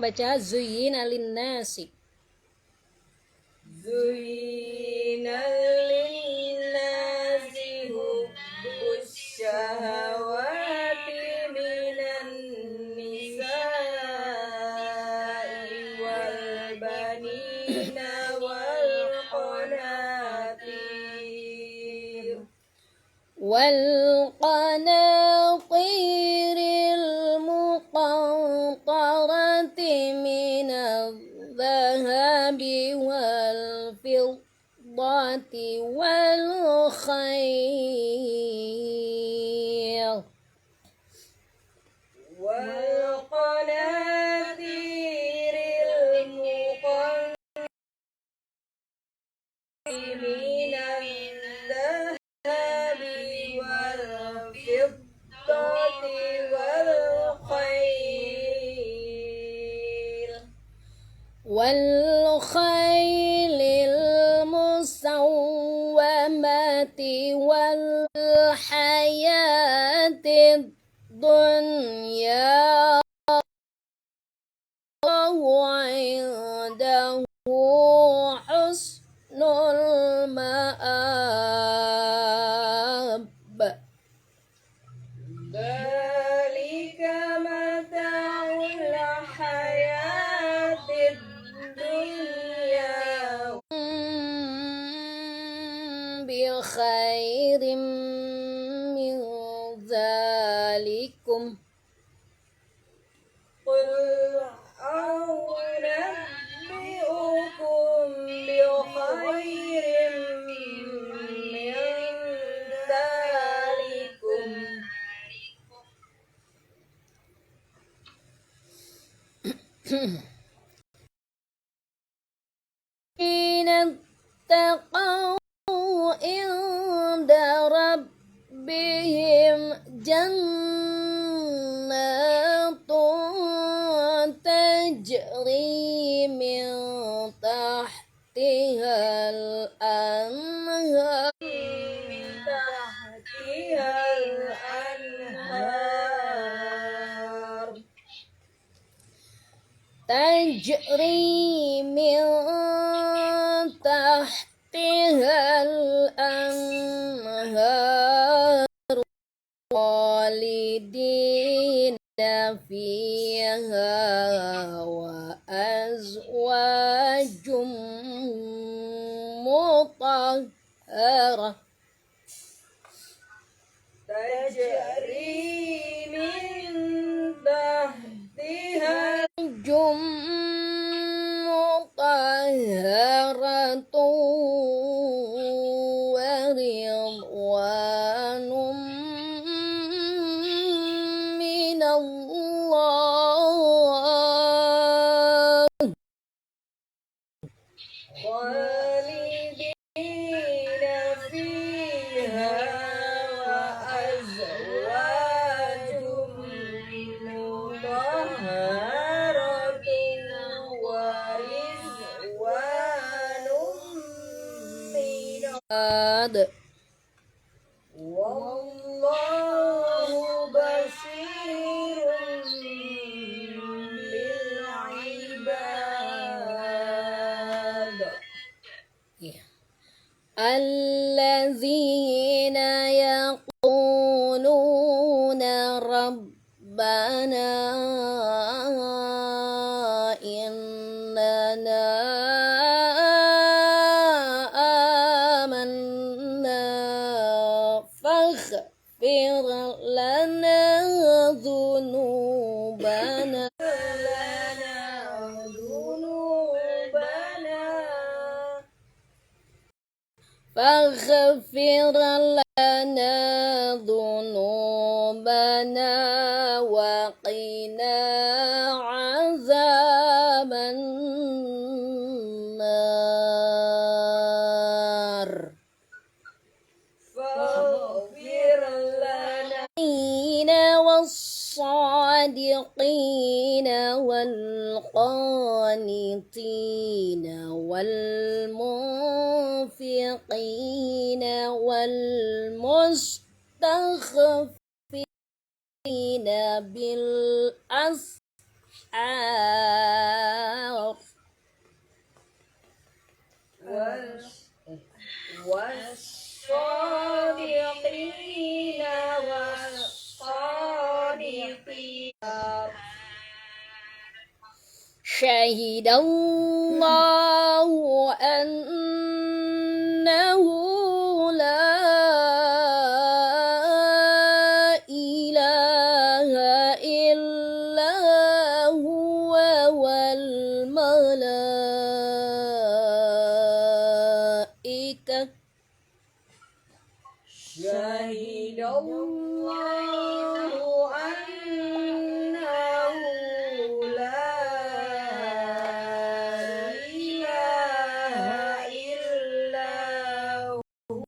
Baca zuyyina linnasi. Zuyyina linnasi hubbus syahawati minan nisa'i wal banina wal qanatir والقناطير المقنطرة من الذهب والفضة والخيل والقناطير المقنطرة من الذهب والفضة والخيل المسومة والحياة الدنيا عنده حسن المآب. ذلك متاع الحياة الدنيا بخير من ذلكم قل أنبئكم بخير من ذلكم الذين اتقوا عند ربهم جنات تجري من تحتها الأنهار تجري من تحتها الأنهار خالدين فيها وأزواج مطهرة تجري من تحتها مطهرة ورضوان من الله خالدين فيها وأزواج مطهرة ورضوان من الله والله بصير بالعباد الذين يقولون ربنا إننا آمنا فاغفر لنا ذنوبنا فاغفر لنا ذنوبنا وقنا عذاب النار فاغفر لنا والصادقين والقانتين والمنفقين والمستغفرين بالأسحار شهد الله أنه لا إله إلا هو والملائكة شهد الله أنه لا إله إلا هو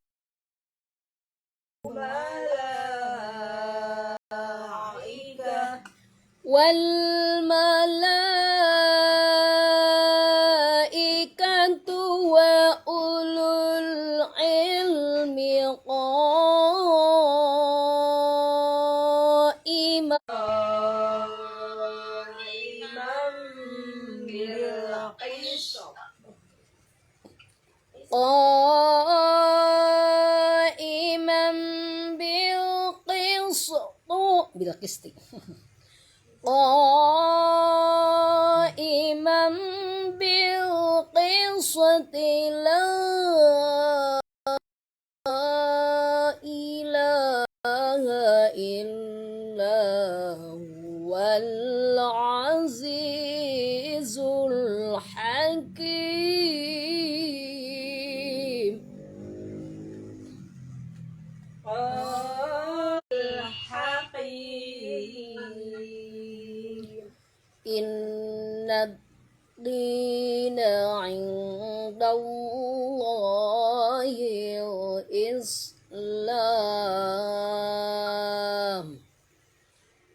الملائكة والملائكة وأولو العلم قائما بالقسط قائما بالقسط قائما بالقسط لا إله إلا هو العزيز الحكيم الحكيم إن الدين عند الله الإسلام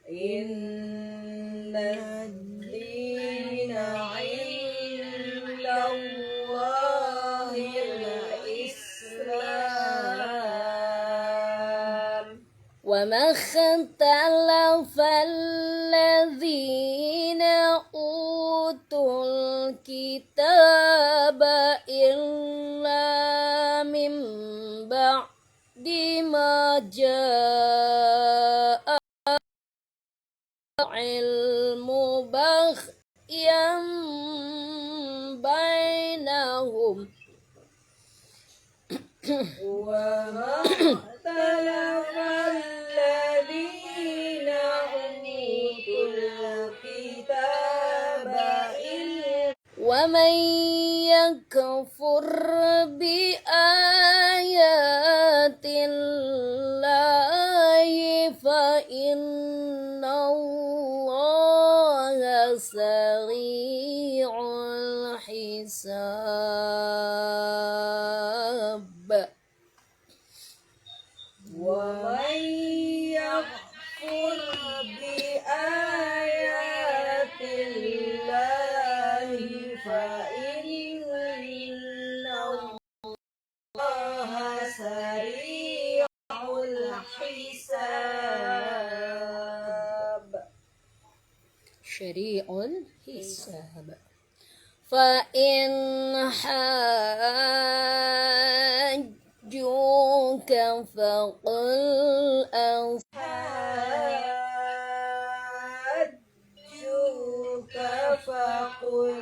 إن الدين عند الله الإسلام وما اختلف الذين أوتوا الكتاب إلا من بعد ما جاء العلم بغيا بينهم وما اختلف الذين أوتوا الكتاب إلا ومن يكفر بآيات الله فإن الله سريع الحساب ومن يكفر بآيات الله فإن الله سريع الحساب سريع الحساب فإن حاجوك فقل حاجوك فقل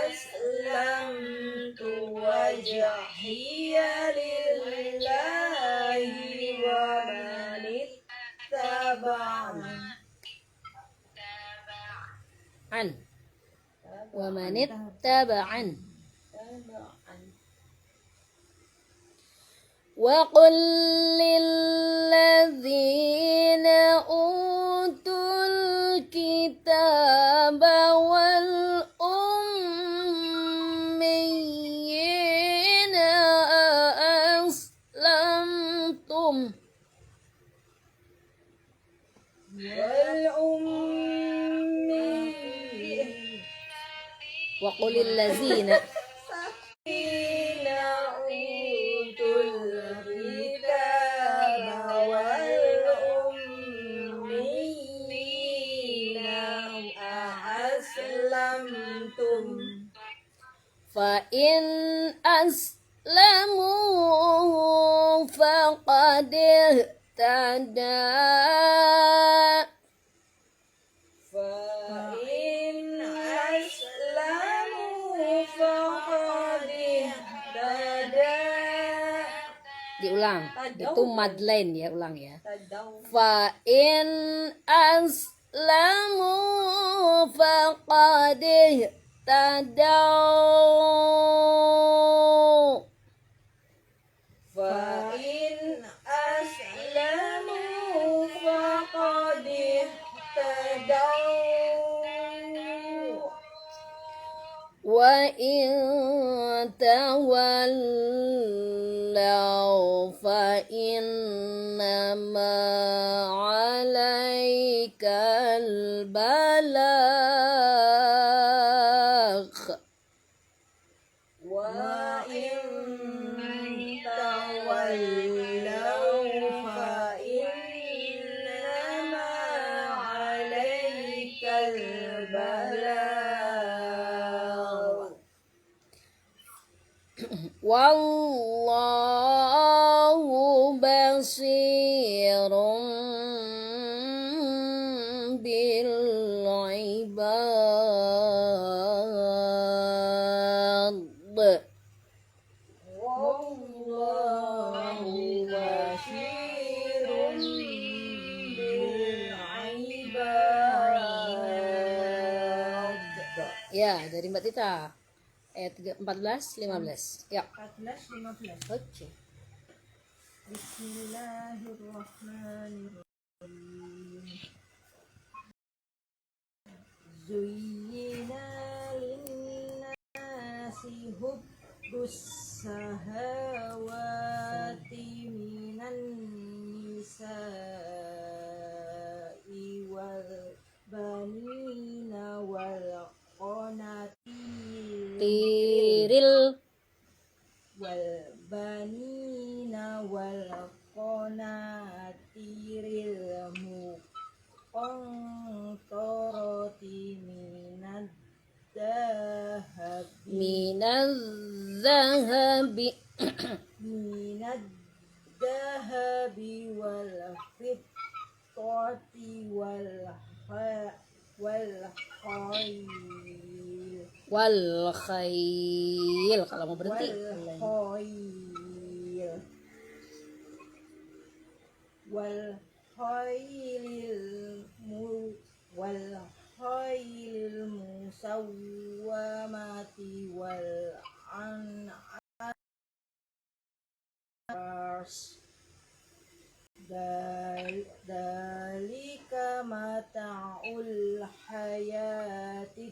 أسلمت وجهي لله ومن اتبعني ومن اتبعني وقل للذين أوتوا الكتاب والأميين أسلمتم وقل للذين أوتوا الكتاب والأميين أسلمتم فإن أسلموا فقد اهتدى فإن أسلموا Diulang. Tadaw. Itu mad line ya, ulang ya. Tadaw. Fa in aslamu faqad ihtadaw. فإن أسلموا فقد اهتدوا وإن تولوا فإنما عليك البلاغ وإن تولوا فإنما عليك البلاغ والله بصير بالعباد والله بشير بالعباد. Ya, dari Mbak Tita. Ayat 14, 15. Ya. 14, 15. Oke. Bismillahirrahmanirrahim. Zuyyina linnasi hubbus sahawati minan nisa'i wal banina wal qanatir Tiril wal banina wal qanatiril muqantarati minaz zahabi dahabi wal fiddati wal khayl wal khail. Kalau mau berhenti. wal khaylil musawwamati wal an'ams dalika mata'ul hayatid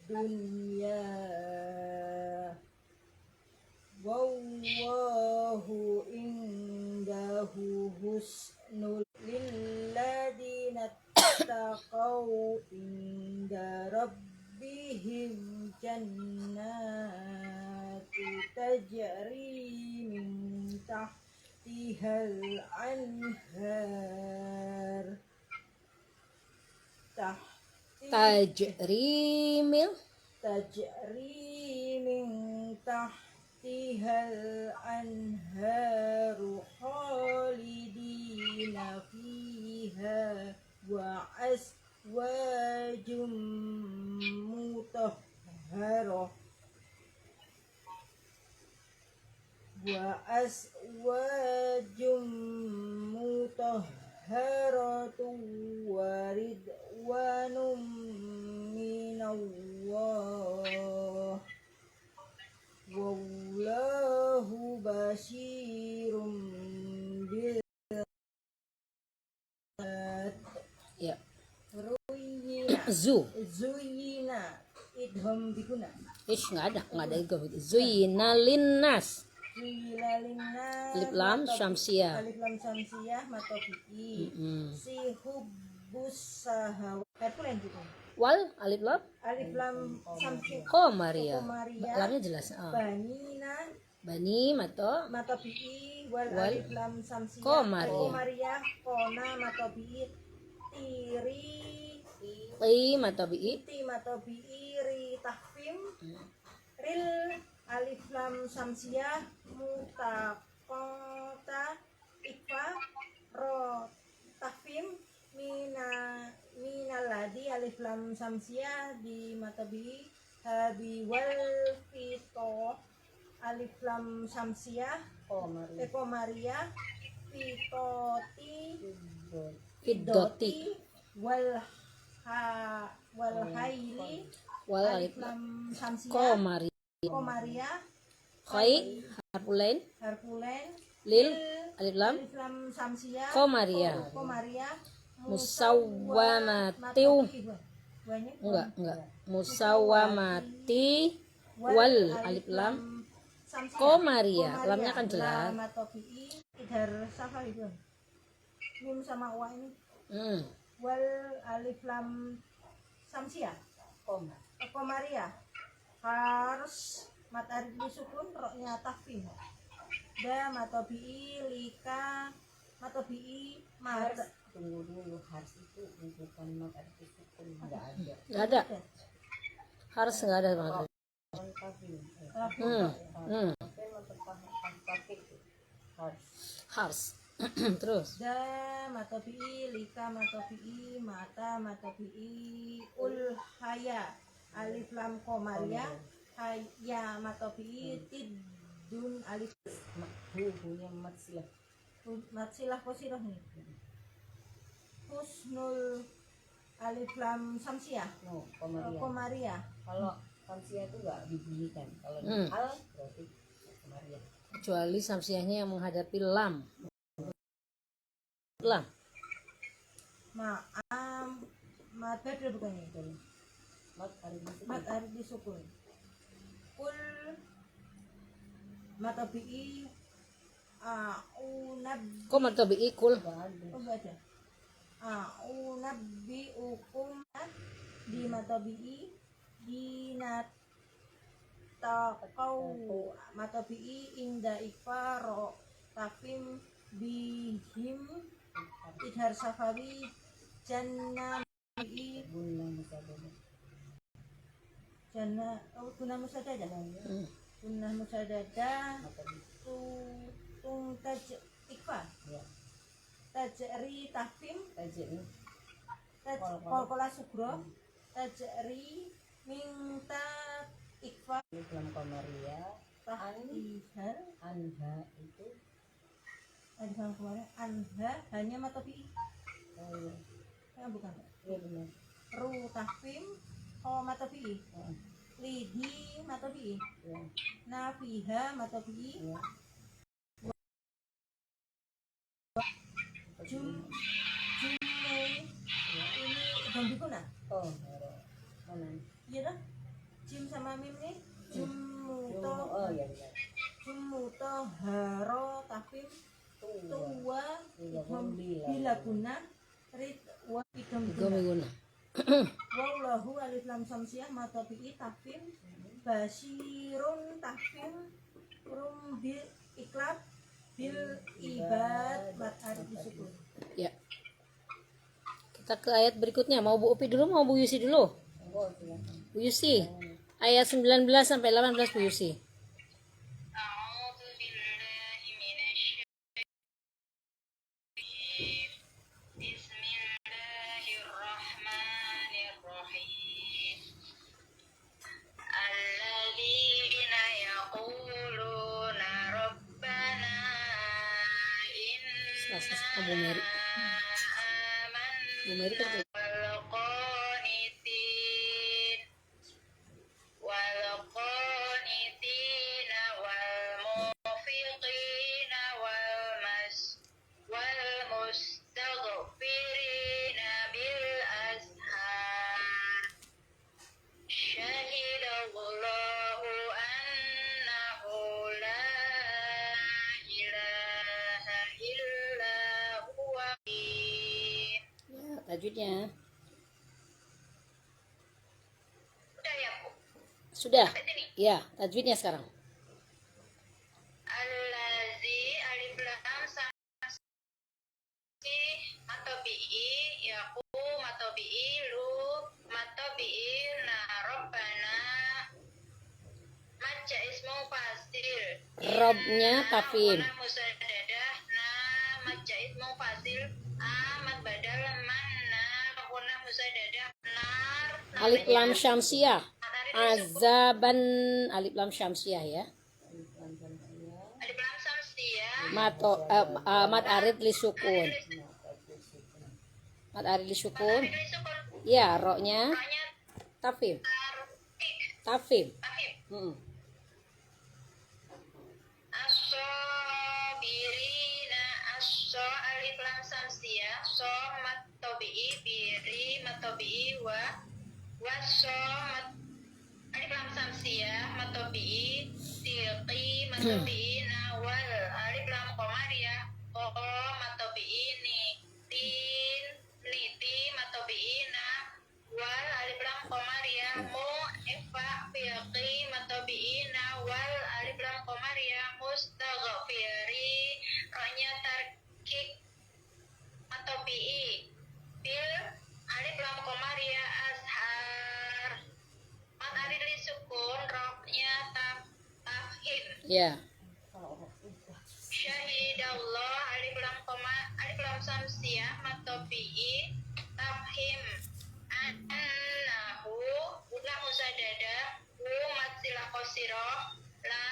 dunya wallahu indahu husnul lilladina taqaw inda rabbihim jannatu tajri min tahtihal anhar Tajrimil tajri min tahtihal anharu khalidina fiha wa aswajum mutahharah wa ridwanum minallah wallahu basyirum bil ya. ruyina zuyina idham bikuna Ish, nggak ada itu. Zuyina linnas. zuyina linnas Alif lam syamsiah. alif lam syamsiah matofi'i si hubbus sahawat Wal alif lam alif lam syamsiah Qamariyah. Qamariyah. Lamnya jelas. banina Bani mato matofi'i wal Wal alif lam syamsiah Qamariyah. Qamariyah kona matofi'i tiri Qi mato bi'i iti matofi'i ri tahfim ril alif lam syamsiah mutaqata ikfa ro tahfim minaladi alif lam syamsiah di matabi habi wal fitoh alif lam samsiah Maria Fidoti wal haili wal alif alif lam samsiah komari Maria khoi harfulain harfulen lil alif lam samsiah komaria Maria musawwamatiu banyak enggak musawwamati wal alif lam komaria lamnya kan jelas. idhar safal itu mim sama wa ini wal alif lam samsiah Maria harus mat arif disukun roknya takfim da matobi'i lika matobi'i mat Tunggu dulu, harus itu bukan mat arif disukun, nggak Nggak ada. ada harus nggak ada banget. Harus terus da matobi'i lika matobi'i mata matobi'i ul haya alif lam komaria haya matobi'i tidun alif Punya mat silah. matsilah kosiroh nih husnul alif lam samsiah No, Komaria. Komaria Kalau samsiah itu nggak dibunyikan. Kalau al berarti Komaria. kecuali samsiahnya yang menghadapi lam mat badr bukannya itu Mat arif disukun. mat arif disukun kul matobi'i kok martabi ikul Nggak ada. oh enggak ada nabbi ukum di matobi'i di natakau matobi'i inda ikfaro tafim bihim idhar safawi jannah bi'i Guna musabadah. jannah guna musadada guna musadada tung taj ikfa Ya. tajri tafim Tajir kolkola sugro tajri minta ikfa ini dalam Komaria. tahdihar Anha itu ada yang kemarin anha hanya matobi oh, bukan iya benar. ru tafim matobi lidi matobi Ya. nafiha matobi Ya. jumu ini gambikuna Oh, mana? iya dah jim sama mim nih jumuto Oh iya benar. jumuto haro tafim tuwa idham Bila. bila guna rid wa idham gue guna menggunakan wallahu alif lam samsiah matobi'i tafim basirun tafim rum bil iklab bil ibad mat arif disukun ya. Kita ke ayat berikutnya. Mau Bu Upi dulu, mau Bu Yusi dulu? Oh, silakan. Bu Yusi, ayat 19 sampai 18 Bu Yusi. Alladzina yaquluna rabbana Selasa sama Bu Meri. Bu Meri kan والقانتين والموفقين والمستغفرين بالأسحار شهد الله أنه لا إله إلا هو ya, tajwidnya. Udah ya Bu? Sudah. Sampai sini. Ya, tajwidnya sekarang. Allazi alif lam samsi matobi'i yaku matobi'i lu matobi'i na robbana maja ismu fasil Robnya tafim. musadadah na maja ismu fasil amat badal manna kuna musadadah nar Alif lam syamsiah. Azaban alif lam syamsiah ya. Mad arid li sukun. Mad arid li sukun. Ya, roknya Roknya tafim. tarkik. Tafim. Tafhim. Mm. As-sabirina as-so alif lam samsiyah so mat tabi'i biri mat tabi'i so mat alif lam samsiyah mat tabi'i tilqi mat tabi'i nawal alif lam qamariyah mat tabi'i niti mat tabi'i na wal alif lam qamariyah mu ifa fiqi mat tabi'i nawal alif lam qamariyah mustaghfiri roknya tarkik atau bi bil alif lam qamariyah azhar mat arid li sukun roknya tafhim Ya. syahidallah alif lam samsiyah mat tabi'i tafhim annahu guna musadada hu mat sila qasirah la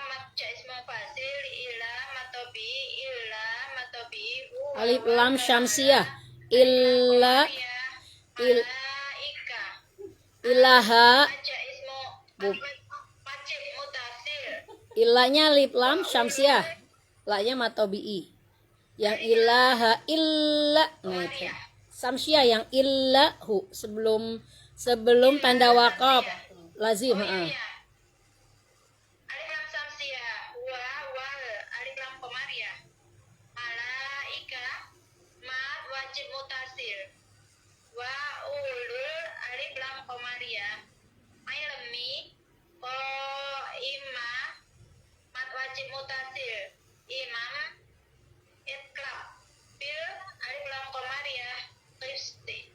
mat ismu fasil ila matobi illa matobi Alif lam syamsiyah illa malaika ilaha maja ismu Bu- macet mutasil ilahnya alif lam syamsiyah. Lanya matobi'i. Yang ilaha illa nah itu. Samsiyah yang illahu sebelum tanda wakaf lazim, heeh. iya. Alif lam samsiyah wa wal alif lam qamariyah malaika mat wajib mutasil wa ulul alif lam qamariyah ilmi ko imma mat wajib mutasil imam itlaq bil alif lam qamariyah qisti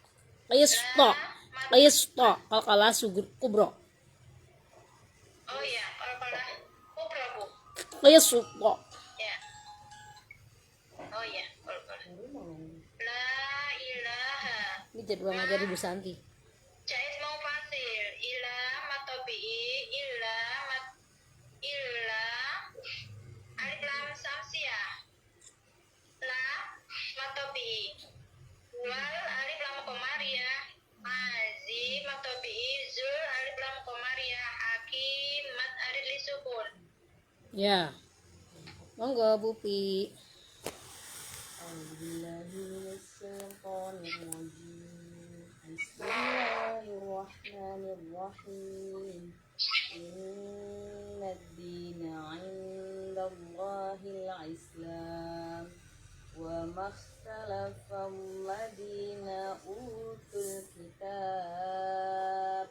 Qista qalqalah kubro. oh iya kalau kubra bu Qista. ya oh iya kalau la ilaha Ini jadwal ngajar Ibu Santi. jais mau fasil ila matobi'i illa alif lam samsiyah la matobi'i wal alif lam qamariyah mazi matobi'i zul alif lam qamariyah hakim mat arid li sukun Ya. Monggo Bu Pi. Bismillahirrahmanirrahim. Innad dina 'indallahil Islam. Wa makhtalafa alladina utul kitab.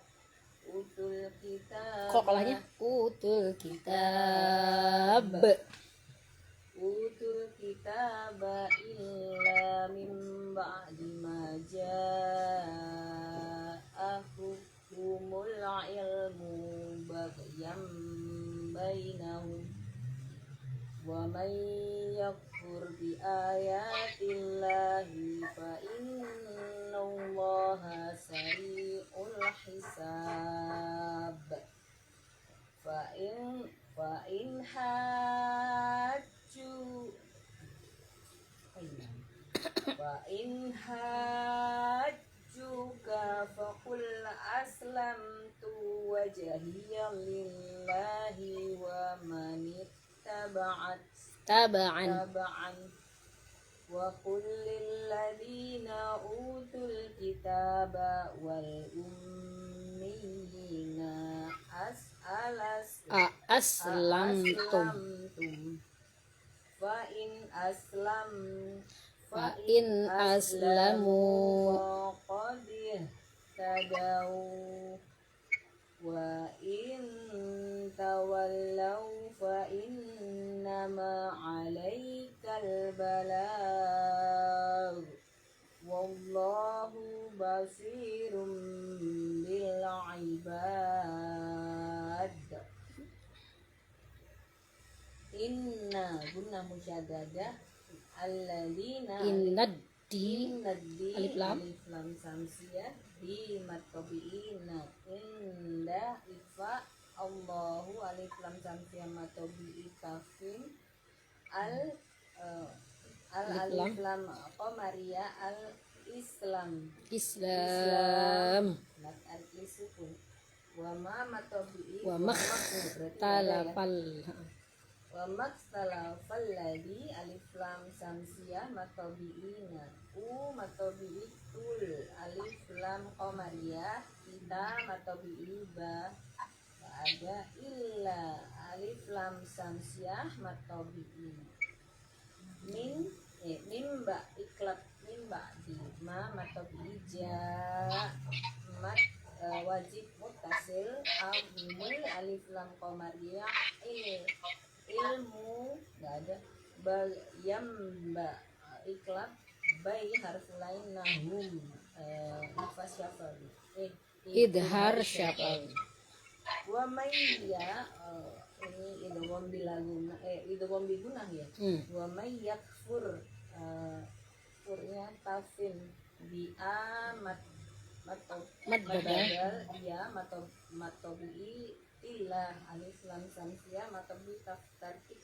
Kok kalahnya utul kitab. Utul kitaba illa min ba'di ma ja'ahumul ilmu baghyan bainahum wa man yakfur bi ayatillahi fa innallaha sari'ul hisab fa in hajjuka faqul aslamtu wajhiya lillahi wa man Taba'an. wa qul lil ladina utul kitaba wal ummiyina Aslamtum. fa in aslamu faqad tadaw wa in tawallaw fa innama 'alaikal balagh wallahu basirum bil ibad. Inna guna musyaddadah alladzina innaddi alif lam samsiyah di matobiina inda ifa Allahu alif lam samsiyah matobi tafim al alif lam qamariyah al Islam mat arti sukun wa ma matobi'i Wa berarti talafal. wa makstalafal ladhi alif lam samsiyah matobi'ina matobi'i tul alif lam qamariyah kita matobi'i ba ada illa alif lam samsiyah matobi'i min ba iklab min ba'di ma matobi'i ja mat wajib muttasil amul alif lam qamariyah ilmu nggak ada yamba iklab bay harf lain nahum nafas syafali Idhar syafal. wa mayya ini idgham bilaguna idgham bigunah ya wa may yakfur furnya tafin bi amat Mad badal. ya matobi illa alif lam samsiyah matobi tartib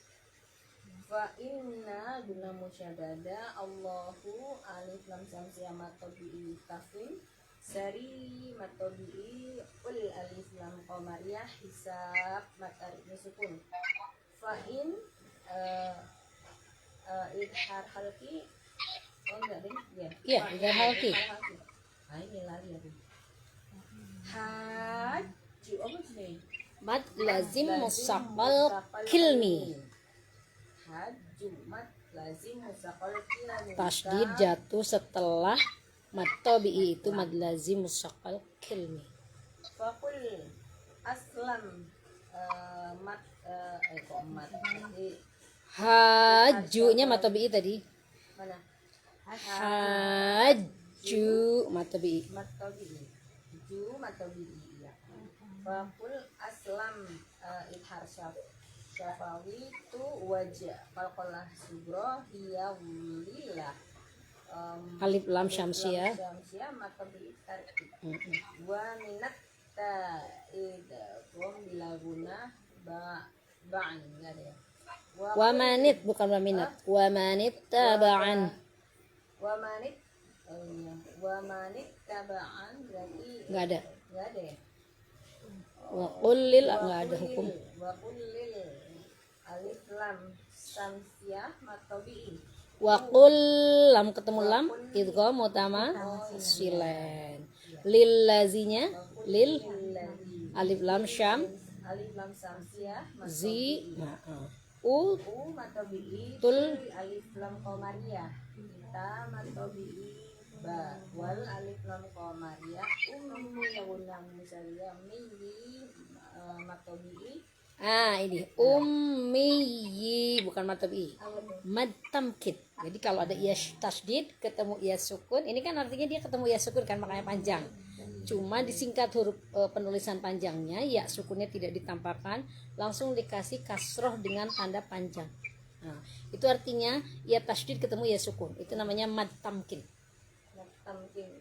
fa inna guna musyaddada Allahu alif lam samsiyah matobi tafin sari matobi ul alif lam qamariyah hisab matariknya sukun fa in idhar halki enggak deh ya Iya, idhar halki. ini lari aku haju apa sih Mad lazim musaqal kilmi. haju mat lazim musaqal kilmi Tasdid jatuh setelah mad tabi'i itu mad lazim musaqal kilmi. fakul aslam mat kok mat Hajunya mad tabi'i tadi. mana Haju mad tabi'i. matobi ju matobi ya fakul aslam idhar syafawi tu wajah qalqalah subro hiya lillah Alif lam syamsiyah. matobi tartib wa minat idgham bilaguna ba'an enggak ada ya Wa manit bukan wa minat. Wa manit taba'an. wa manit wa manit taba'an berarti Enggak ada. enggak ada ya Wa qulil enggak ada hukum. wa kullil alif lam samsiyah matobi Wa qul lam ketemu lam idgham utama silen. Lil lazinya lil alif lam syam alif lam samsiyah zi matobi tul alif lam qamariyah kita matobi ba wal alif lam qamariyah yaunam musaliyah mini matobi ini ummiyi bukan mad tabi'i. Mad tamkin. Jadi kalau ada iya tasdid ketemu iya sukun, ini kan artinya dia ketemu iya sukun kan, makanya panjang. Cuma disingkat huruf penulisan panjangnya, ya sukunnya tidak ditampakkan, langsung dikasih kasroh dengan tanda panjang. Nah, itu artinya iya tasdid ketemu iya sukun. Itu namanya mad tamkin. tamkin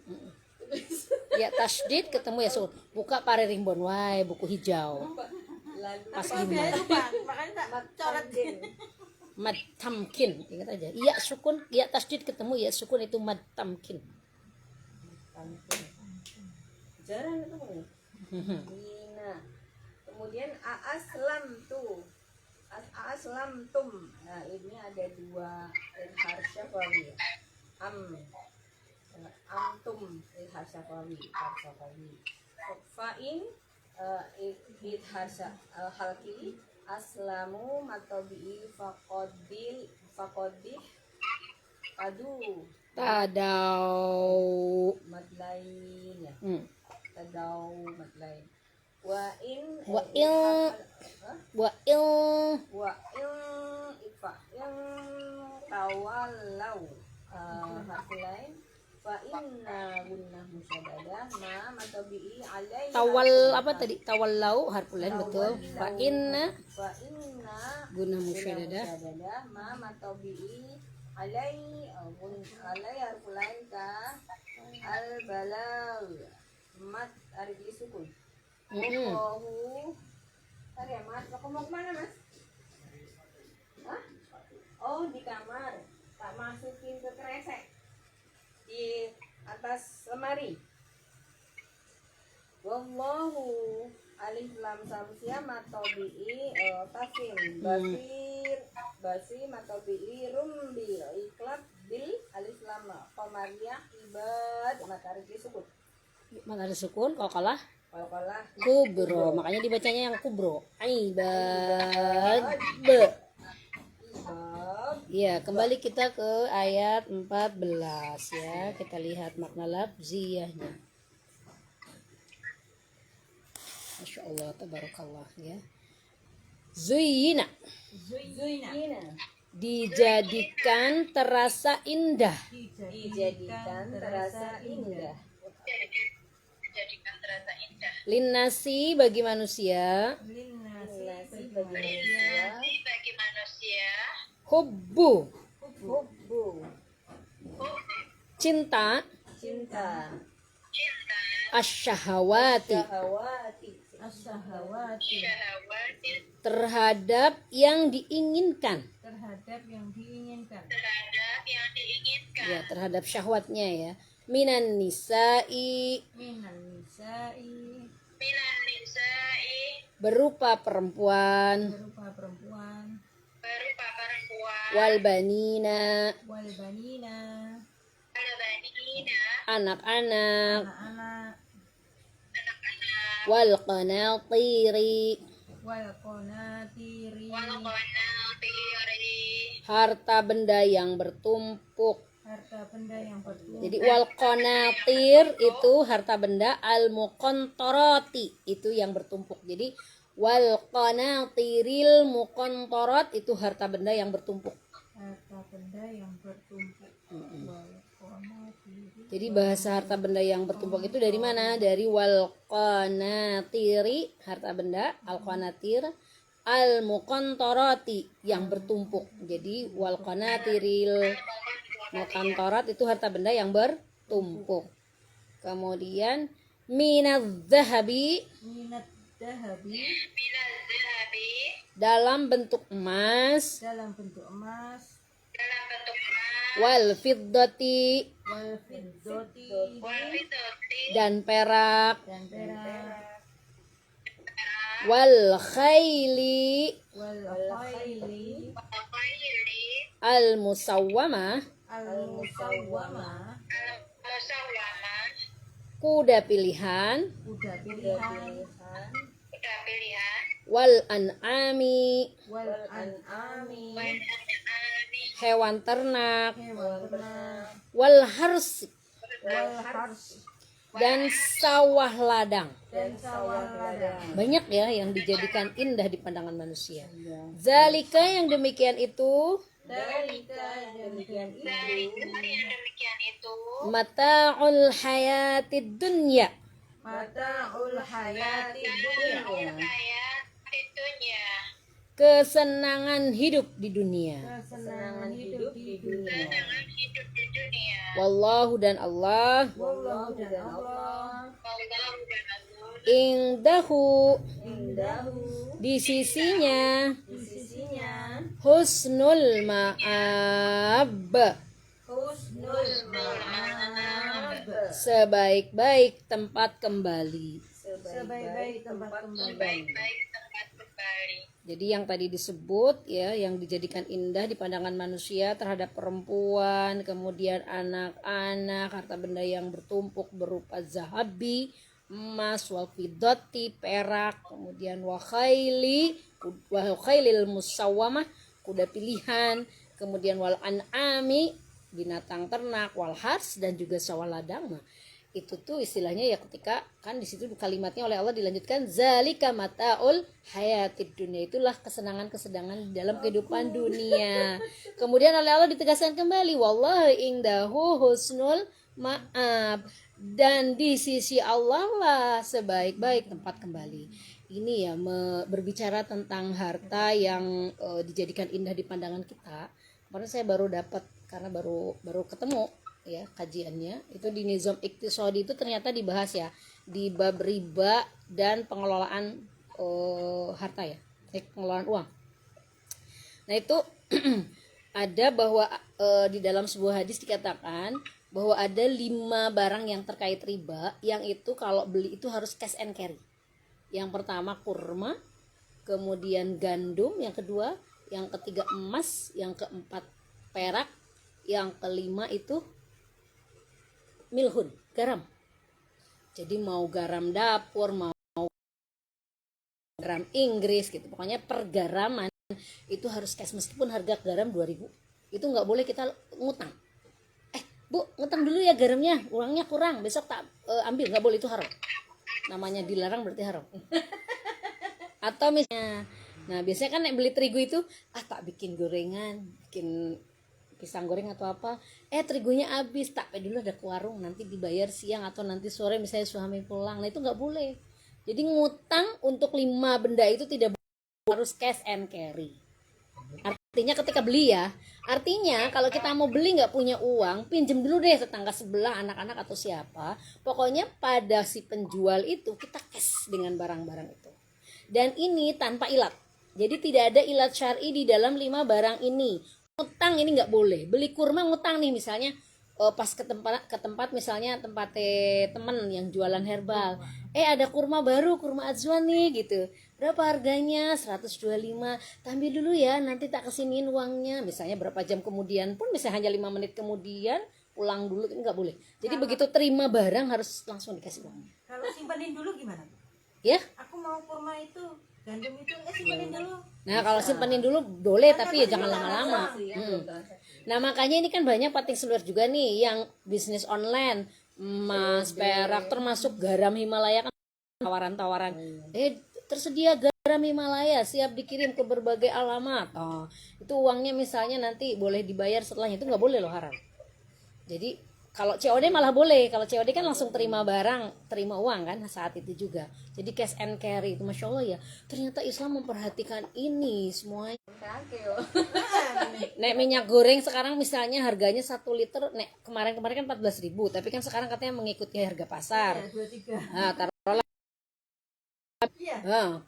Ya tasdid ketemu iya sukun. Buka Pare Rimbon wae buku hijau. lalu Pas Apa gimana? lupa, makanya tak coret. Mad tamkin, ingat aja. Iya sukun, iya tasdid ketemu iya sukun itu mad tamkin. tamkin jarang itu kan Nina kemudian aslam tu aslam tum nah ini ada dua ilhar syafawi antum ilhar syafawi fa'in ilhar halki aslamu matobi'i faqodih adu Tadau. madlain ya Hmm. tadau madlain wa in Wa il wa il wa in ifa yang tawalau harfi lain fa inna gunnah musyabadah ma matabi'i alaiha tawal apa tadi? Tawallau harful lain betul. Fa inna guna musyaddadah ma matabi'i alai harful lain ka al balagh mat arif sukun Allahu tadi ya mas, mau kemana mas? Hah? Oh, di kamar. Tak masukin ke kresek. Di atas lemari. Wallahu alif lam samsia matobi'i tasim basi matobi'i rumbi iklab bil alif lam qamariyah ibad matahari disebut Matahari sukun kalau kalah kubro, makanya dibacanya yang kubro. Aibad. Be. ibad Ya, kembali kita ke ayat 14 ya. Kita lihat makna lafziyahnya. Masya Allah, tabarakallah ya. Zuyyina, Zuyina. dijadikan terasa indah. dijadikan terasa indah Jadikan terasa indah. Linnasi bagi manusia. Linnasi bagi manusia. Ini bagi manusia. Hubbu, hubbu cinta. cinta Cinta. Asyahawati, syahwati As-sahawati. Syahwati. terhadap yang diinginkan. Terhadap yang diinginkan. Terhadap yang diinginkan. Ya, terhadap syahwatnya ya. Minan nisa'i, Minan nisa'i. Minan nisa'i. berupa perempuan. Berupa perempuan. Berupa perempuan. Wal banina, Wal banina. Al-banina. anak-anak. Anak-anak. Anak-anak. Wal qanatiri, Wal qanatiri. Wal-qanatiri. harta benda yang bertumpuk. Harta benda yang bertumpuk. Jadi wal qanatir itu harta benda, al muqantarati itu yang bertumpuk. Jadi wal qanatiril muqantarat itu harta benda yang bertumpuk. Harta benda yang bertumpuk. Wal qanatiri. Jadi bahasa harta benda yang bertumpuk itu dari mana? Dari wal qanatiri harta benda, al qanatir, al muqantarati yang bertumpuk. Jadi wal qanatiril muqantarat itu harta benda yang bertumpuk. Kemudian minaz zahabi, Minat dahabi. Minal zahabi. dalam bentuk emas, Dalam bentuk emas. Dalam bentuk emas. wal fiddati, Wal fiddati. Wal fiddati. dan perak, Dan perak. wal khayli, Wal khayli. Wal khayli. al musawwamah, Al musawwamah. Al-musawwamah. kuda pilihan, Kuda pilihan. Kuda pilihan. wal an'ami, Wal an'ami. Wal an'ami. hewan ternak, Hewan ternak. wal harsi, Wal hars. dan sawah ladang. Dan sawah ladang. Banyak ya yang dijadikan indah di pandangan manusia. Zalika yang demikian itu Dalika demikian Dari itu. yang demikian itu. mata'ul hayatid dunya, Mata'ul hayati Dunia. dunia. Hayat itunya. kesenangan hidup di dunia. Kesenangan hidup di dunia. Dengan hidup di dunia. Wallahu dan Allah Wallahu dan Allah. Allah dan Allah. indahu, Indahu. di sisinya, Di sisinya. husnul ma'ab, Husnul ma'ab. sebaik-baik tempat kembali. Sebaik-baik tempat kembali. Baik tempat kembali. Jadi yang tadi disebut ya, yang dijadikan indah di pandangan manusia terhadap perempuan, kemudian anak-anak, harta benda yang bertumpuk berupa zahabi, emas, wal fiddati, perak, kemudian wa khailil musawwamah, kuda pilihan, kemudian wal an'ami, binatang ternak, wal hars, dan juga sawah ladang. Nah, itu tuh istilahnya ya ketika kan di situ kalimatnya oleh Allah dilanjutkan zalika mataul hayatid dunia, itulah kesenangan-kesenangan di dalam kehidupan dunia. Kemudian oleh Allah ditegaskan kembali wallahi indahu husnul ma'ab, dan di sisi Allah lah sebaik-baik tempat kembali. Ini ya berbicara tentang harta yang dijadikan indah di pandangan kita. Karena saya baru dapat karena baru ketemu ya kajiannya itu di nizam iktisadi itu ternyata dibahas ya di bab riba dan pengelolaan harta ya, pengelolaan uang. Nah itu ada bahwa di dalam sebuah hadis dikatakan bahwa ada 5 barang yang terkait riba, yang itu kalau beli itu harus cash and carry. Yang pertama kurma, kemudian gandum, yang kedua, yang ketiga emas, yang keempat perak, yang kelima itu milhun, garam. Jadi mau garam dapur, mau garam Inggris gitu, pokoknya pergaraman itu harus cash, meskipun harga garam 2.000 itu nggak boleh kita ngutang. Bu, ngutang dulu ya garamnya, uangnya kurang, besok tak ambil, nggak boleh, itu haram. Namanya dilarang berarti haram. Atau misalnya, nah biasanya kan beli terigu itu, tak bikin gorengan, bikin pisang goreng atau apa, terigunya habis, tak dulu ada ke warung, nanti dibayar siang atau nanti sore misalnya suami pulang. Nah itu nggak boleh. Jadi ngutang untuk 5 benda itu tidak boleh, harus cash and carry. Artinya ketika beli ya, artinya kalau kita mau beli nggak punya uang, pinjem dulu deh tetangga sebelah, anak-anak atau siapa. Pokoknya pada si penjual itu kita cash dengan barang-barang itu. Dan ini tanpa ilat. Jadi tidak ada ilat syar'i di dalam 5 barang ini. Ngutang ini nggak boleh. Beli kurma ngutang nih misalnya, pas ke tempat misalnya tempat temen yang jualan herbal. Ada kurma baru, kurma Azwan nih gitu. Berapa harganya? 125. Ambil dulu ya, nanti tak kesiniin uangnya. Misalnya berapa jam kemudian pun, bisa hanya 5 menit kemudian pulang dulu, ini nggak boleh. Jadi begitu terima barang harus langsung dikasih uangnya. Kalau simpanin dulu gimana? Ya? Aku mau kurma itu, gandum itu, simpanin dulu. Nah, kalau simpanin dulu boleh, tapi ya jangan lama-lama. Nah, makanya ini kan banyak pating seluler juga nih yang bisnis online, emas, perak, termasuk garam Himalaya kan tawaran-tawaran. Tersedia garam Himalaya, siap dikirim ke berbagai alamat. Itu uangnya misalnya nanti boleh dibayar setelahnya, itu nggak boleh loh, haram. Jadi kalau COD malah boleh. Kalau COD kan langsung terima barang, terima uang kan saat itu juga. Jadi cash and carry itu, masya Allah ya. Ternyata Islam memperhatikan ini semuanya. Nek minyak goreng sekarang misalnya harganya 1 liter, kemarin kan 14.000, tapi kan sekarang katanya mengikuti harga pasar. 23. Nah, taruhlah.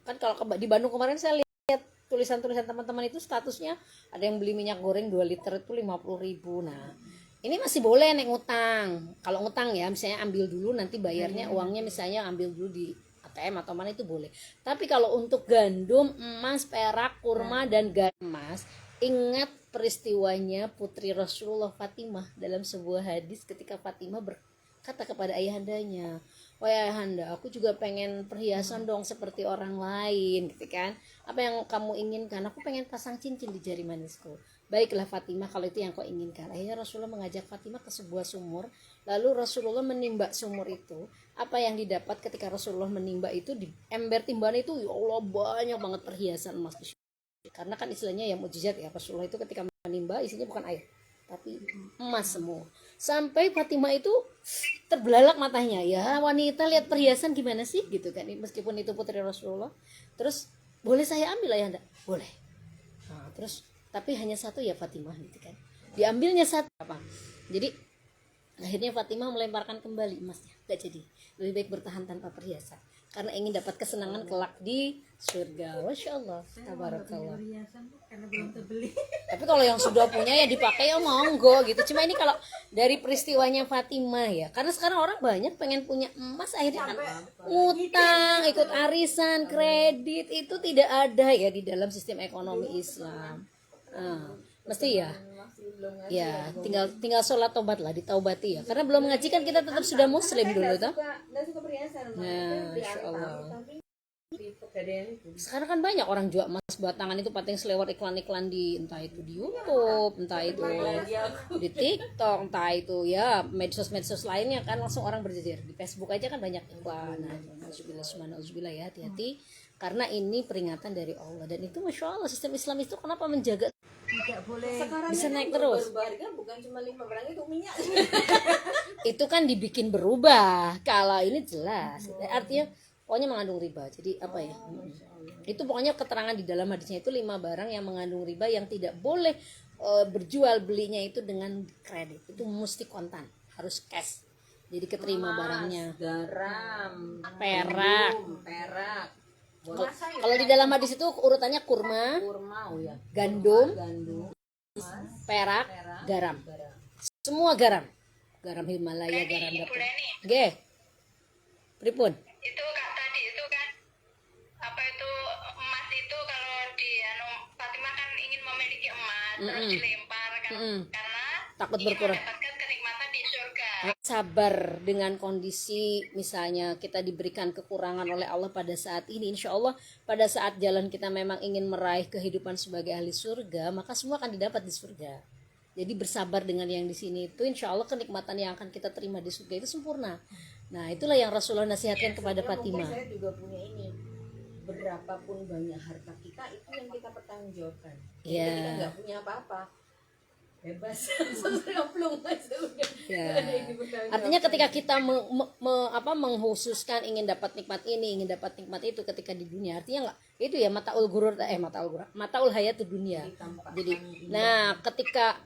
Kan kalau di Bandung kemarin saya lihat tulisan-tulisan teman-teman itu statusnya ada yang beli minyak goreng 2 liter itu 50.000. Nah, ini masih boleh ngutang. Kalau ngutang ya misalnya ambil dulu, nanti bayarnya uangnya misalnya ambil dulu di ATM atau mana, itu boleh. Tapi kalau untuk gandum, emas, perak, kurma dan emas, ingat peristiwanya putri Rasulullah Fatimah dalam sebuah hadis ketika Fatimah berkata kepada ayahandanya, "Wahai ayahanda, aku juga pengen perhiasan dong seperti orang lain," gitu kan. "Apa yang kamu inginkan?" "Aku pengen pasang cincin di jari manisku." "Baiklah Fatimah, kalau itu yang kau inginkan." Akhirnya Rasulullah mengajak Fatimah ke sebuah sumur. Lalu Rasulullah menimba sumur itu. Apa yang didapat ketika Rasulullah menimba itu, di ember timbangan itu, ya Allah, banyak banget perhiasan emas. Karena kan istilahnya ya mukjizat ya, Rasulullah itu ketika menimba isinya bukan air tapi emas semua. Sampai Fatimah itu terbelalak matanya, ya wanita lihat perhiasan gimana sih gitu kan, meskipun itu putri Rasulullah. Terus, "Boleh saya ambil ayah?" "Enggak." "Boleh." Nah, terus tapi hanya satu ya Fatimah gitu kan. Diambilnya satu apa? Jadi akhirnya Fatimah melemparkan kembali emasnya. Enggak jadi. Lebih baik bertahan tanpa perhiasan karena ingin dapat kesenangan kelak di surga. Masya Allah, tabarakallah. Karena belum terbeli. Tapi kalau yang sudah punya ya dipakai, ya monggo gitu. Cuma ini kalau dari peristiwanya Fatimah ya, karena sekarang orang banyak pengen punya emas, akhirnya kan utang, ikut arisan, kredit, itu tidak ada ya di dalam sistem ekonomi Islam. Mesti ya tinggal sholat tobat lah, ditaubati ya, karena belum ngaji kan kita tetap sudah muslim dulu toh. Masya Allah. Sekarang kan banyak orang jual emas batangan itu pating selewat iklan-iklan di entah itu di YouTube, entah itu di TikTok, entah itu ya medsos-medsos lainnya kan, langsung orang berjejer. Di Facebook aja kan banyak iklan. Alhamdulillah ya, hati-hati karena ini peringatan dari Allah, dan itu masya Allah sistem Islam itu kenapa menjaga Tidak boleh. Sekarang bisa itu naik terus. berharga bukan cuma 5 barang itu minyak. Itu kan dibikin berubah. Kalau ini jelas, artinya pokoknya mengandung riba. Jadi apa ya? Itu pokoknya keterangan di dalam hadisnya itu 5 barang yang mengandung riba yang tidak boleh berjual belinya itu dengan kredit. Itu mesti kontan, harus cash. Jadi keterima barangnya. Garam, Perak. perak. Kalau di dalam hadis itu urutannya kurma, Kurma ya. gandum, Gandum. perak, garam. Semua garam. Garam Himalaya, garam dapur. Nggih. Pripun? Itu Kak tadi itu kan apa itu emas itu kalau di Fatimah kan ingin memiliki emas terus dilempar kan karena Takut ingin berkurang. mendapatkan kenikmatan di surga. Sabar dengan kondisi misalnya kita diberikan kekurangan oleh Allah pada saat ini, insya Allah pada saat jalan kita memang ingin meraih kehidupan sebagai ahli surga, maka semua akan didapat di surga. Jadi bersabar dengan yang di sini itu, insya Allah kenikmatan yang akan kita terima di surga itu sempurna. Nah itulah yang Rasulullah nasihatkan kepada Fatimah. Mungkin saya juga punya ini, berapapun banyak harta kita itu yang kita pertanggungjawabkan. Iya. Kita nggak punya apa-apa, bebas, semplung aja udah. Ya. Nggak ada yang dipertanggungjawabkan. Artinya ketika kita menghususkan ingin dapat nikmat ini, ingin dapat nikmat itu ketika di dunia, artinya enggak itu ya mataul hayatud dunia. Jadi nah ketika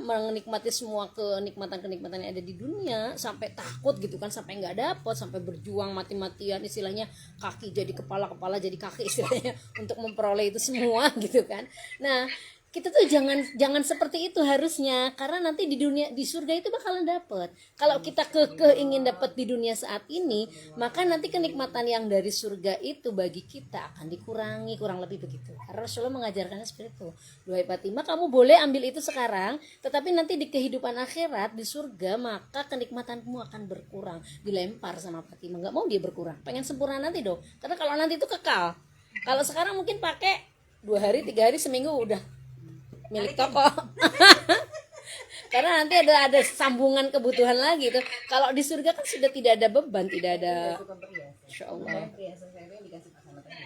menikmati semua kenikmatan yang ada di dunia sampai takut gitu kan, sampai nggak dapat, sampai berjuang mati-matian istilahnya, kaki jadi kepala jadi kaki istilahnya untuk memperoleh itu semua gitu kan. Nah kita tuh jangan seperti itu harusnya, karena nanti di surga itu bakalan dapet. Kalau kita ingin dapat di dunia saat ini, maka nanti kenikmatan yang dari surga itu bagi kita akan dikurangi, kurang lebih begitu. Karena Rasulullah mengajarkannya seperti itu. Duhai Fatimah, kamu boleh ambil itu sekarang, tetapi nanti di kehidupan akhirat di surga maka kenikmatanmu akan berkurang. Dilempar sama Fatimah, nggak mau dia berkurang, pengen sempurna nanti dong. Karena kalau nanti itu kekal. Kalau sekarang mungkin pakai 2 hari, 3 hari, seminggu udah milik toko. Karena nanti ada sambungan kebutuhan lagi tuh. Kalau di surga kan sudah tidak ada beban, tidak ada. Insya Allah. Perhiasan saya yang dikasih Pak Samad tadi.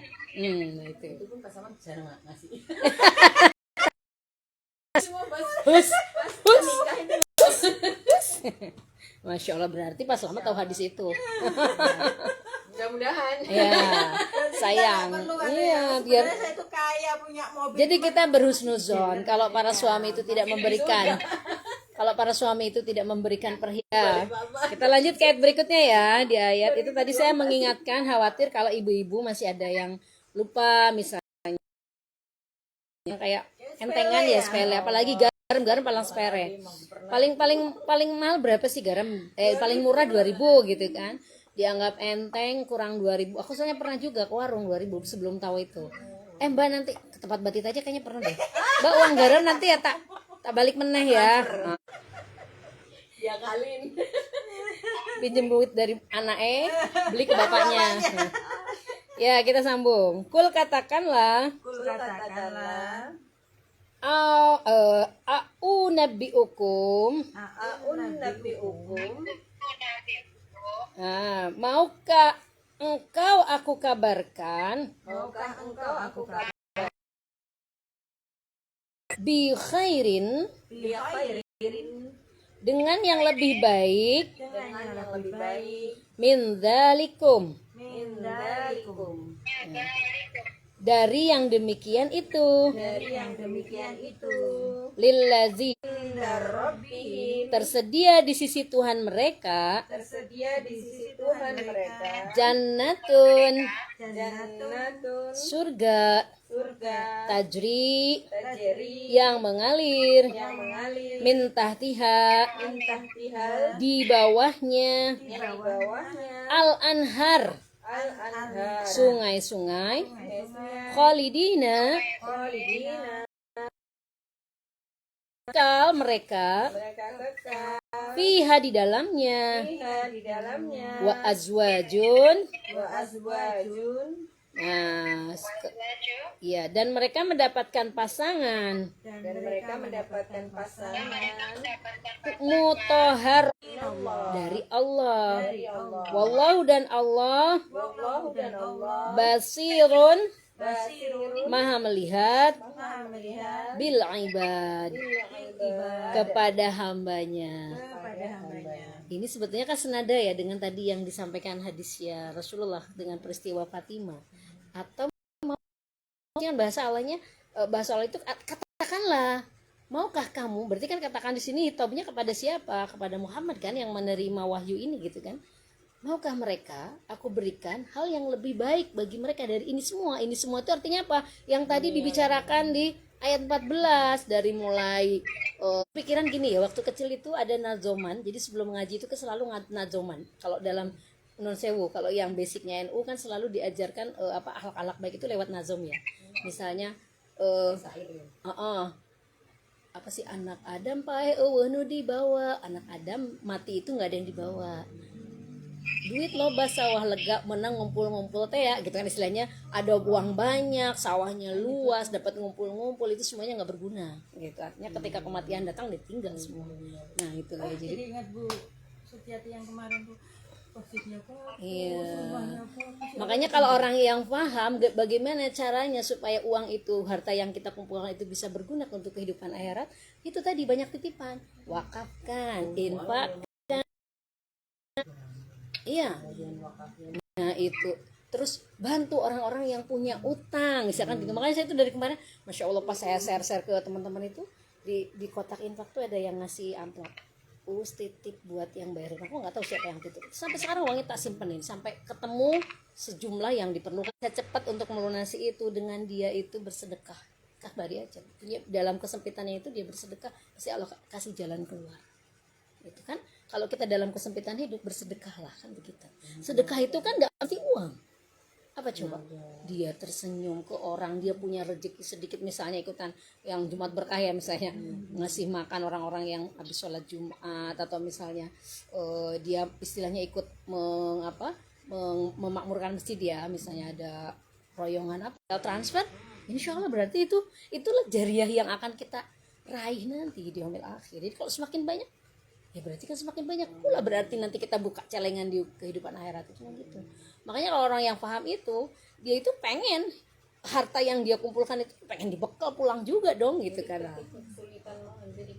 Nah itu. Itu pun Pak Samad jarang ngasih. Masya Allah, berarti Pak Selamat tahu hadis itu. Mudah-mudahan. Ya, sayang. Iya, biar. Sebenarnya saya itu kaya punya mobil. Jadi kita berhusnuzon kalau para suami itu tidak memberikan. Kalau para suami itu tidak memberikan perhiasan. Kita lanjut ke ayat berikutnya ya. Di ayat itu tadi saya mengingatkan, khawatir kalau ibu-ibu masih ada yang lupa misalnya kayak entengan ya sepele, apalagi garam paling sepele. Paling mahal berapa sih garam? Paling murah 2.000 gitu kan. Dianggap enteng, kurang 2.000. Aku soalnya pernah juga ke warung 2.000 sebelum tahu itu. Mbak nanti ke tempat batit aja kayaknya pernah deh. Mbak uang garam nanti ya tak balik meneh ya. Ya kalin. Pinjem duit dari anaknya, beli ke bapaknya. Ya kita sambung. Kul katakanlah. Nabiukum. Nah, maukah engkau aku kabarkan? Maukah engkau aku kabarkan? Bi khairin, dengan yang lebih baik, min dzalikum, dari yang demikian itu, lillazi, tersedia di sisi Tuhan mereka, jannatun, surga, tajri, yang mengalir, min tahtiha, di bawahnya, al-anhar, sungai-sungai, khalidina, kekal mereka, fiha di dalamnya, wa azwajun, nah, ya, dan mereka mendapatkan pasangan, mutohar dari Allah, wallahu dan Allah, basirun, maha melihat, bil ibad, kepada hambanya. Ini sebetulnya kan senada ya dengan tadi yang disampaikan hadis ya Rasulullah dengan peristiwa Fatimah. Atau dengan bahasa Allahnya, bahasa Allah itu katakanlah, maukah kamu? Berarti kan katakan di sini hitobnya kepada siapa? Kepada Muhammad kan yang menerima wahyu ini gitu kan. Maukah mereka aku berikan hal yang lebih baik bagi mereka dari ini semua? Ini semua itu artinya apa? Yang tadi dibicarakan di ayat 14 dari mulai pikiran gini ya, waktu kecil itu ada nazoman, jadi sebelum ngaji itu selalu nazoman. Kalau dalam non sewu, kalau yang basicnya NU kan selalu diajarkan apa akhlak-akhlak baik itu lewat nazom ya. Misalnya apa sih, anak Adam pae nu dibawa, anak Adam mati itu nggak ada yang dibawa, duit loba sawah lega menang ngumpul-ngumpul teh ya gitu kan istilahnya, ada uang banyak sawahnya luas dapat ngumpul-ngumpul itu semuanya nggak berguna gitu, artinya ketika kematian datang ditinggal semua. Nah itu ya, jadi Jadi ingat Bu Sutiati yang kemarin tuh, posisinya kok iya. Makanya kalau orang yang paham bagaimana caranya supaya uang itu, harta yang kita kumpulkan itu bisa berguna untuk kehidupan akhirat, itu tadi banyak titipan, wakafkan, infakkan. Iya. Nah itu, terus bantu orang-orang yang punya utang misalkan gitu. Makanya saya itu dari kemarin, masya Allah pas saya share ke teman-teman itu di kotak infak tuh ada yang ngasih amplop, titip buat yang bayar utang. Aku nggak tahu siapa yang titip. Sampai sekarang uangnya tak simpenin sampai ketemu sejumlah yang diperlukan. Saya cepat untuk melunasi itu dengan dia itu bersedekah. Bari aja. Dia dalam kesempitannya itu dia bersedekah, pasti Allah kasih jalan keluar. Itu kan kalau kita dalam kesempitan hidup bersedekahlah kan begitu. Sedekah itu kan nggak arti uang. Apa coba? Dia tersenyum ke orang, dia punya rezeki sedikit, misalnya ikutan yang Jumat berkah ya misalnya, ngasih makan orang-orang yang habis sholat Jumat, atau misalnya dia istilahnya ikut memakmurkan masjid ya, misalnya ada royongan apa transfer, insya Allah berarti itulah jariah yang akan kita raih nanti di yaumil akhir. Jadi kalau semakin banyak ya berarti kan semakin banyak pula berarti nanti kita buka celengan di kehidupan akhirat itu gitu. Makanya kalau orang yang paham itu, dia itu pengen harta yang dia kumpulkan itu pengen dibekal pulang juga dong gitu kan. Kesulitan menghindari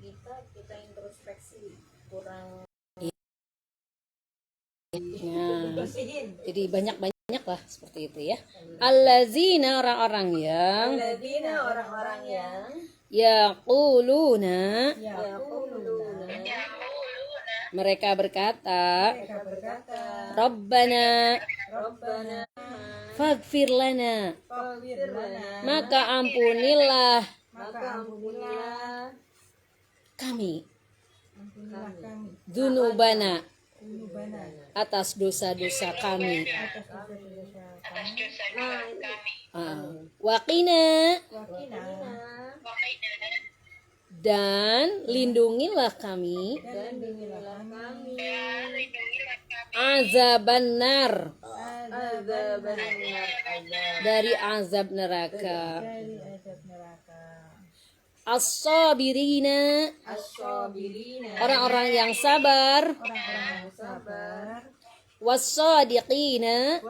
kita introspeksi kurang. Nah, jadi banyak lah seperti itu ya. Allazina orang-orang yang Alladzina orang-orang yang yaquluna yaquluna mereka berkata Rabbana faghfir lana, maka ampunilah kami dzunubana, atas dosa-dosa kami, waqina, dan lindungilah kami azabannar, dari azab neraka, as-sabirina, orang-orang yang sabar, was-sadiqina,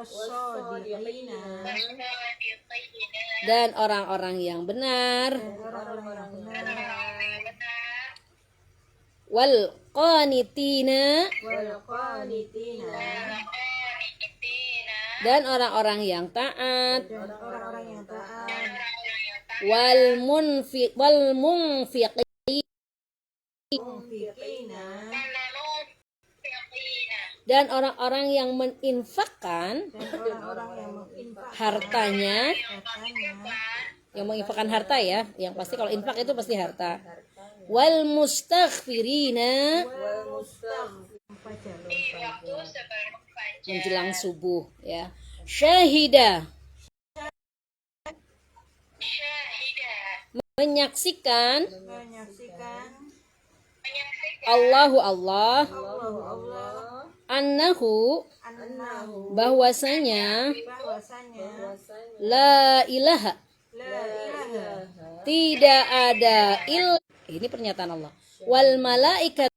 dan orang-orang yang benar, wal qanitina, dan orang-orang yang taat, wal munfiqin, dan orang-orang yang meninfakkan hartanya, yang menginfakkan harta ya, yang pasti kalau infak itu pasti harta, wal mustaghfirina, menjelang subuh ya, syahida, menyaksikan Allahu Allah, annahu, bahwasanya, la ilaha, tidak ada ini pernyataan Allah, wal malaikat,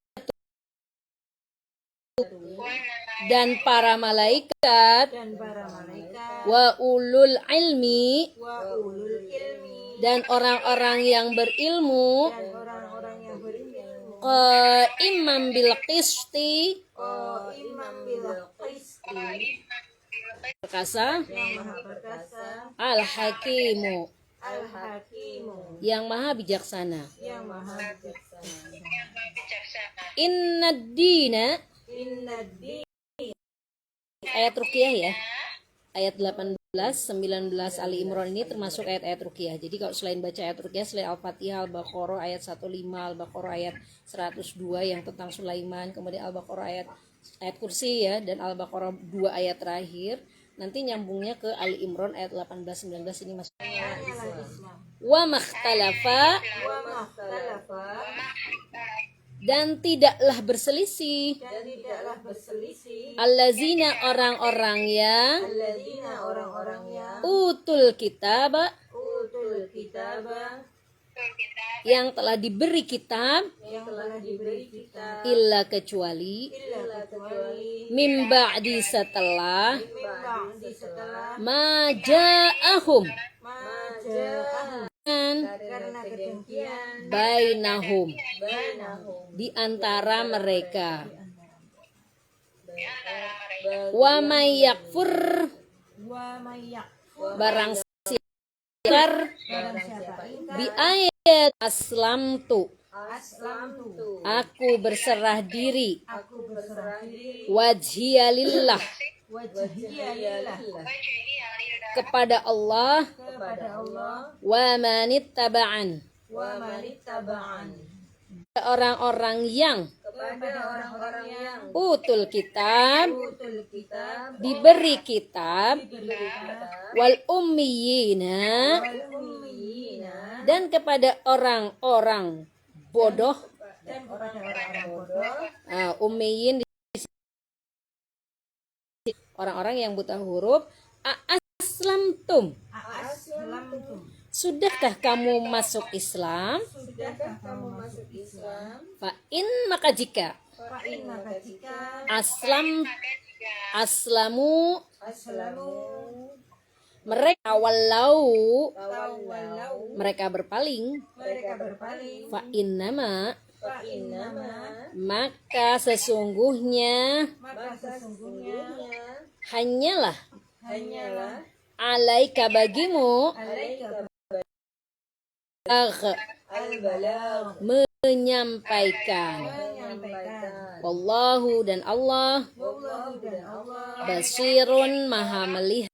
dan para malaikat, wa ulul ilmi, dan orang-orang yang berilmu, qaimam bil qisti, perkasa, al hakimu, yang maha bijaksana. Innad dina, ayat Ruqyah ya, ayat 18. 19 Ali Imran ini termasuk ayat-ayat ruqyah. Jadi kalau selain baca ayat ruqyah, selain Al-Fatihah, Al-Baqarah ayat 15, Al-Baqarah ayat 102 yang tentang Sulaiman, kemudian Al-Baqarah ayat kursi ya, dan Al-Baqarah 2 ayat terakhir, nanti nyambungnya ke Ali Imran ayat 18 19 ini masuk. Wa makhtalafa, Wa makhtalafa dan tidaklah berselisih dan tidaklah berselisih allazina orang-orang yang alladzina orang-orang yang utul kitab utul kitaba yang telah diberi kitab yang telah diberi kita illa kecuali illa kecuali mim ba'di setelah ba'di setelah maja'ahum maja'ahum karena kedengkian bainahum bainahum di antara mereka. Di antara mereka. Wa may yakfur wa mayyak barang siapa barang siapa ingkar bi ayat aslamtu aslamtu aku berserah diri aku berserah diri wajhiya lillah wajhiya lillah Wajhi alillah. kepada Allah kepada Allah wa manittaba'an wa manittaba'an orang-orang yang kepada orang-orang yang utul kitab utul kitab diberi kitab diberi kitab wal ummiyina wal ummiyina dan kepada orang-orang bodoh. dan kepada orang-orang bodoh Ummiyin orang-orang yang buta huruf. Aslamtum, aslamtum sudahkah kamu masuk Islam? sudahkah kamu masuk Islam Fa in maka jika fa innaka jika aslam aslamu aslamu mereka walau tawalau mereka berpaling mereka berpaling fa innama fa innama maka sesungguhnya maka sesungguhnya hanyalah hanyalah alaika bagimu alaika al-balagh menyampaikan. menyampaikan Wallahu dan Allah wallahu dan Allah basirun maha melihat